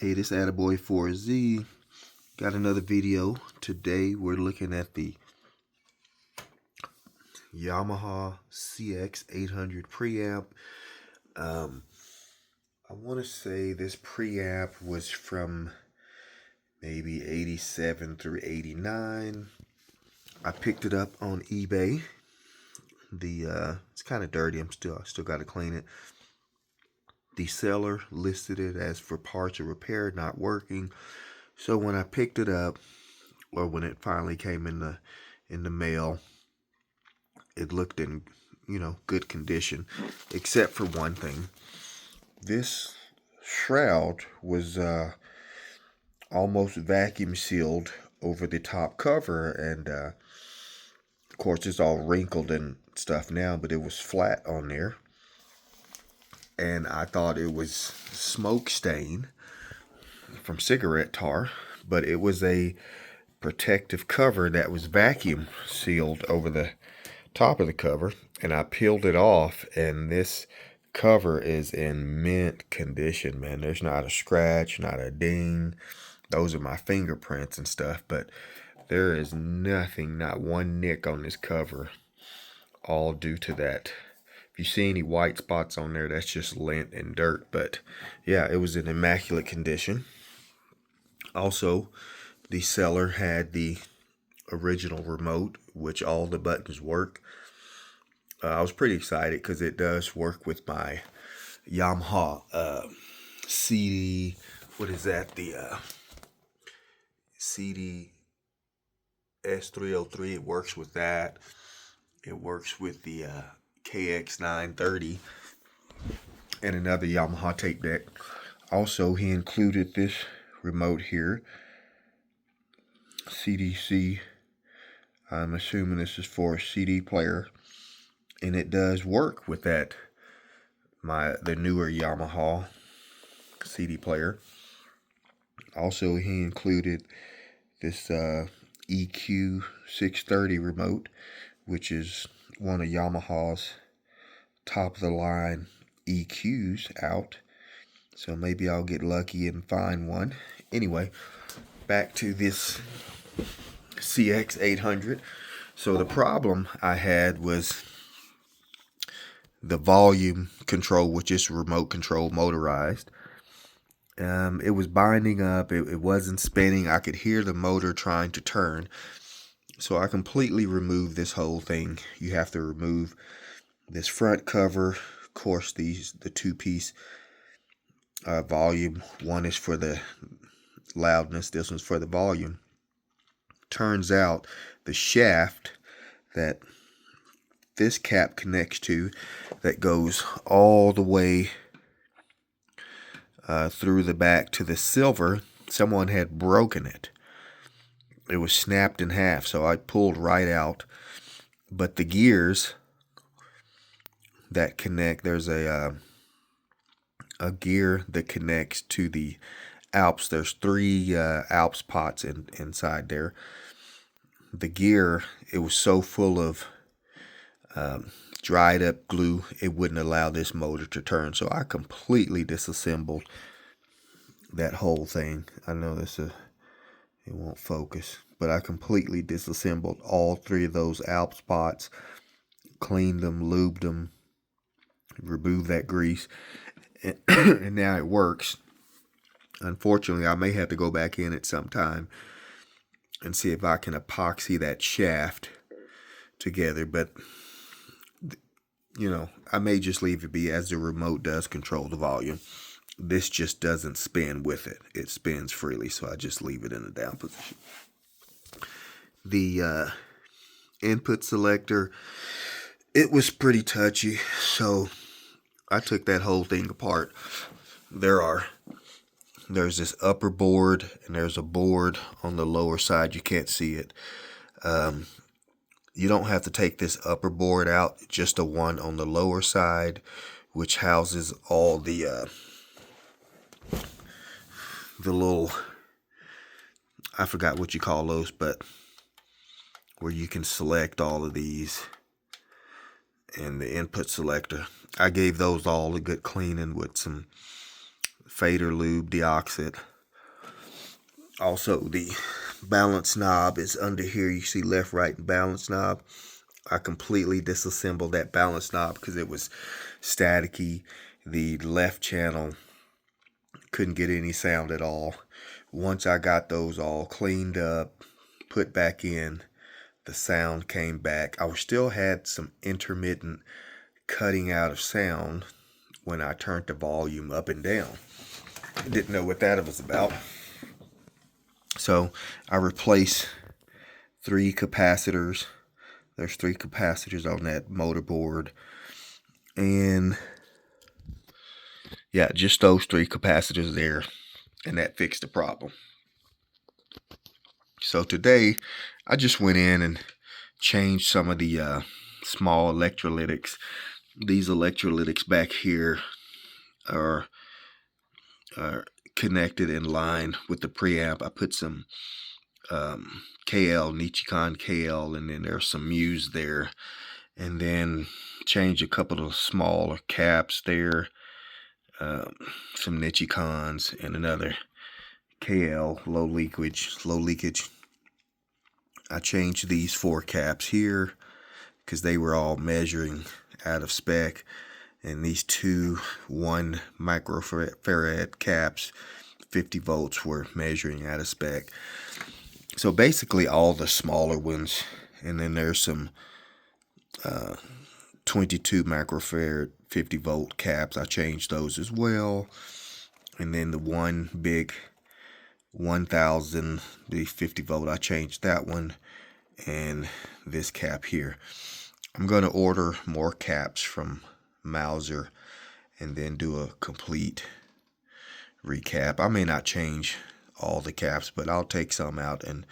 Hey, this Attaboy 4Z. Got another video. Today we're looking at the Yamaha CX-800 preamp. I want to say this preamp was from maybe 87 through 89. I picked it up on eBay. It's kind of dirty. I still got to clean it. The seller listed it as for parts or repair, not working. So when I picked it up, or when it finally came in the mail, it looked in good condition, except for one thing. This shroud was almost vacuum sealed over the top cover, and of course it's all wrinkled and stuff now, but it was flat on there, and I thought it was smoke stain from cigarette tar, but it was a protective cover that was vacuum sealed over the top of the cover. And I peeled it off, and this cover is in mint condition, man. There's not a scratch, not a ding. Those are my fingerprints and stuff, but there is nothing, not one nick on this cover, all due to that. If you see any white spots on there, that's just lint and dirt. But yeah, it was in immaculate condition. Also, the seller had the original remote, which all the buttons work. I was pretty excited because it does work with my Yamaha CD. What is that? The CD S303. It works with that. It works with the KX-930 and another Yamaha tape deck. Also, he included this remote here. CDC. I'm assuming this is for a CD player, and it does work with that the newer Yamaha CD player. Also, he included this EQ630 remote, which is one of Yamaha's top of the line EQs out. So maybe I'll get lucky and find one. Anyway, back to this CX-800. So the problem I had was the volume control, which is remote control motorized. It was binding up. It wasn't spinning. I could hear the motor trying to turn. So I completely removed this whole thing. You have to remove this front cover. Of course, the two-piece volume. One is for the loudness. This one's for the volume. Turns out the shaft that this cap connects to, that goes all the way through the back to the silver, someone had broken it. It was snapped in half, so I pulled right out. But the gears that connect, there's a gear that connects to the Alps. There's 3 Alps pots inside there. The gear, it was so full of dried up glue, it wouldn't allow this motor to turn. So I completely disassembled that whole thing. I know it won't focus, but I completely disassembled all 3 of those Alps pots, cleaned them, lubed them, removed that grease, and now it works. Unfortunately, I may have to go back in at some time and see if I can epoxy that shaft together, but I may just leave it be, as the remote does control the volume. This just doesn't spin with it. It spins freely, so I just leave it in a down position. The input selector, it was pretty touchy, so I took that whole thing apart. There's this upper board, and there's a board on the lower side. You can't see it. You don't have to take this upper board out, just the one on the lower side, which houses all the little, I forgot what you call those, but where you can select all of these, and the input selector. I gave those all a good cleaning with some Fader lube deoxit Also, the balance knob is under here. You see left, right, and balance knob. I completely disassembled that balance knob because it was staticky. The left channel couldn't get any sound at all. Once I got those all cleaned up, put back in, the sound came back. I still had some intermittent cutting out of sound when I turned the volume up and down. Didn't know what that was about. So I replaced 3 capacitors. There's 3 capacitors on that motorboard. And yeah, just those 3 capacitors there. And that fixed the problem. So today, I just went in and changed some of the small electrolytics. These electrolytics back here are connected in line with the preamp. I put some KL, Nichicon KL, and then there's some Muse there. And then change a couple of smaller caps there. Some Nichicons and another KL, low leakage. I changed these 4 caps here because they were all measuring out of spec. And these 2 1 microfarad caps, 50 volts, were measuring out of spec. So basically all the smaller ones, and then there's some 22 microfarad 50 volt caps. I changed those as well. And then the one big 1000, the 50 volt, I changed that one. And this cap here. I'm going to order more caps from Mauser and then do a complete recap. I may not change all the caps, but I'll take some out and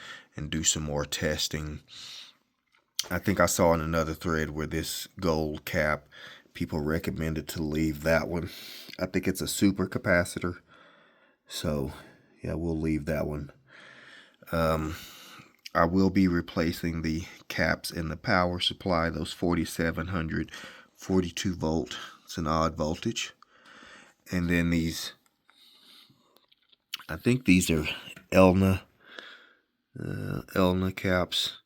do some more testing. I think I saw in another thread where this gold cap, people recommended to leave that one. I think it's a super capacitor. So yeah, we'll leave that one. I will be replacing the caps in the power supply, those 4700 42 volt. It's an odd voltage. And then these, I think these are Elna caps.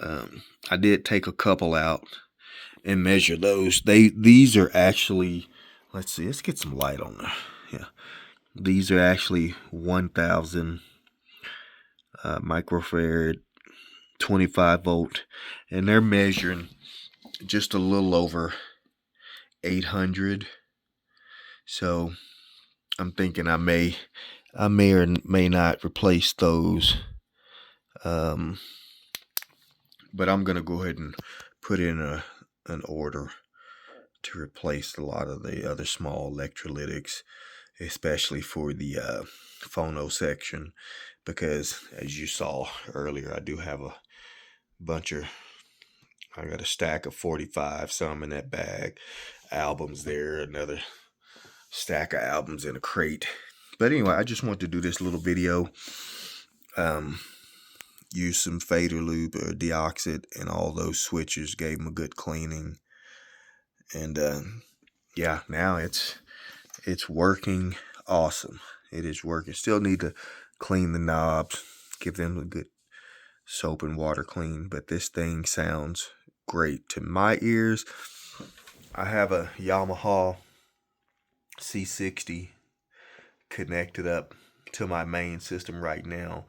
I did take a couple out and measure those. These are actually, let's see, let's get some light on there. Yeah, these are actually 1000 microfarad, 25 volt, and they're measuring just a little over 800. So I'm thinking I may or may not replace those. But I'm gonna go ahead and put in an order to replace a lot of the other small electrolytics, especially for the phono section, because as you saw earlier, I do have a bunch of, I got a stack of 45, some in that bag, albums there, another stack of albums in a crate. But anyway, I just want to do this little video. Use some fader lube or deoxit and all those switches, gave them a good cleaning. And yeah, now it's working awesome. It is working. Still need to clean the knobs, give them a good soap and water clean, but this thing sounds great to my ears. I have a Yamaha C60 connected up to my main system right now,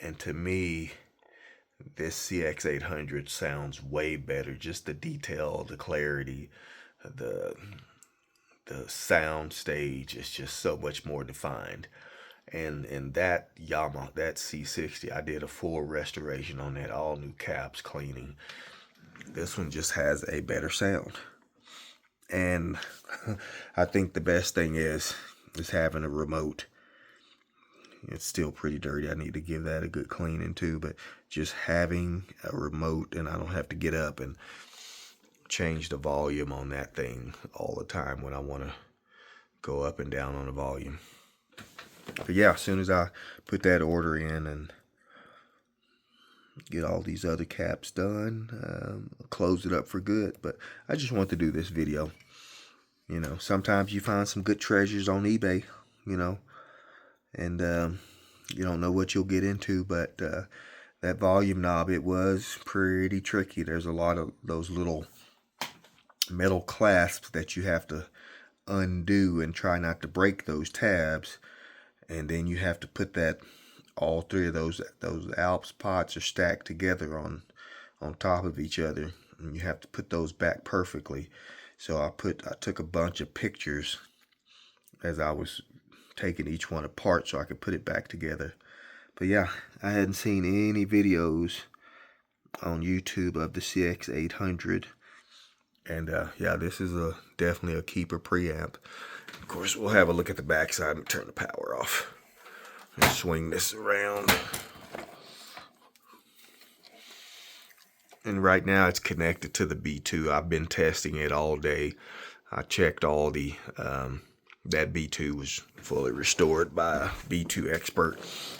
and to me this CX-800 sounds way better. Just the detail, the clarity, the sound stage is just so much more defined. And that Yamaha, that C60, I did a full restoration on that, all new caps, cleaning. This one just has a better sound. And I think the best thing is having a remote. It's still pretty dirty. I need to give that a good cleaning too, but just having a remote, and I don't have to get up and change the volume on that thing all the time when I want to go up and down on the volume. But yeah, as soon as I put that order in and get all these other caps done, close it up for good. But I just want to do this video. You know, sometimes you find some good treasures on eBay, you know, and You don't know what you'll get into, but that volume knob, it was pretty tricky. There's a lot of those little metal clasps that you have to undo and try not to break those tabs. And then you have to put that, all three of those Alps pots are stacked together on top of each other, and you have to put those back perfectly. So I took a bunch of pictures as I was taking each one apart so I could put it back together. But yeah, I hadn't seen any videos on YouTube of the CX-800. And yeah, this is definitely a keeper preamp. Of course, we'll have a look at the backside and turn the power off. And swing this around. And right now it's connected to the B2. I've been testing it all day. I checked all the, that B2 was fully restored by a B2 expert.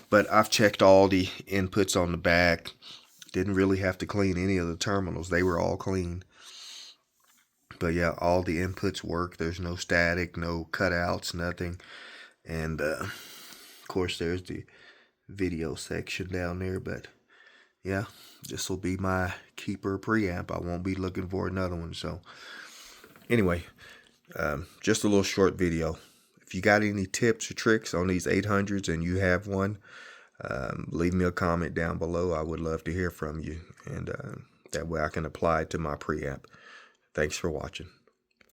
But I've checked all the inputs on the back. Didn't really have to clean any of the terminals. They were all clean. But yeah, all the inputs work. There's no static, no cutouts, nothing. And of course there's the video section down there. But yeah, this will be my keeper preamp. I won't be looking for another one. So anyway, just a little short video. If you got any tips or tricks on these 800s and you have one, leave me a comment down below. I would love to hear from you. And that way I can apply it to my preamp. Thanks for watching.